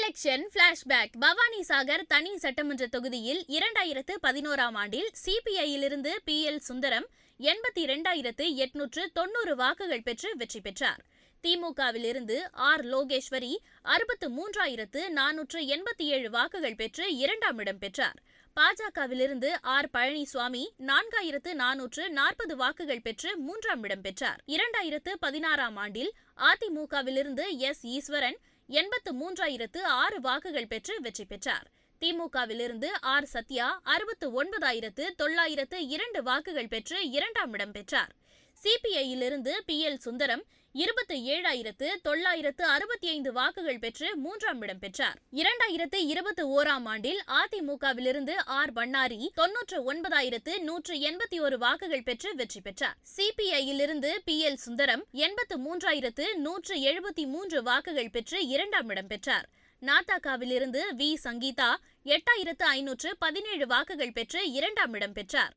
Election flashback. Bhavani Sagar தனி சட்டமன்ற தொகுதியில் 2011ஆம் ஆண்டில் சிபிஐயிலிருந்து PL சுந்தரம் 82,890 வாக்குகள் பெற்று வெற்றி பெற்றார். திமுகவிலிருந்து R. லோகேஸ்வரி 63,487 வாக்குகள் பெற்று இரண்டாம் இடம் பெற்றார். பாஜகவிலிருந்து R. பழனிசுவாமி 4,440 வாக்குகள் பெற்று மூன்றாம் இடம் பெற்றார். 2016ஆம் ஆண்டில் அதிமுகவிலிருந்து S. ஈஸ்வரன் 83,006 வாக்குகள் பெற்று வெற்றி பெற்றார். திமுகவிலிருந்து R. சத்யா 69,902 வாக்குகள் பெற்று இரண்டாம் இடம் பெற்றார். சிபிஐயிலிருந்து PL சுந்தரம் 27,965 வாக்குகள் பெற்று மூன்றாம் இடம் பெற்றார். 2021ஆம் ஆண்டில் அதிமுகவிலிருந்து R. பண்ணாரி 99,181 வாக்குகள் பெற்று வெற்றி பெற்றார். சிபிஐயிலிருந்து PL சுந்தரம் 83,173 வாக்குகள் பெற்று இரண்டாம் இடம் பெற்றார். நாதகவிலிருந்து V. சங்கீதா 8,517 வாக்குகள் பெற்று இரண்டாம் இடம் பெற்றார்.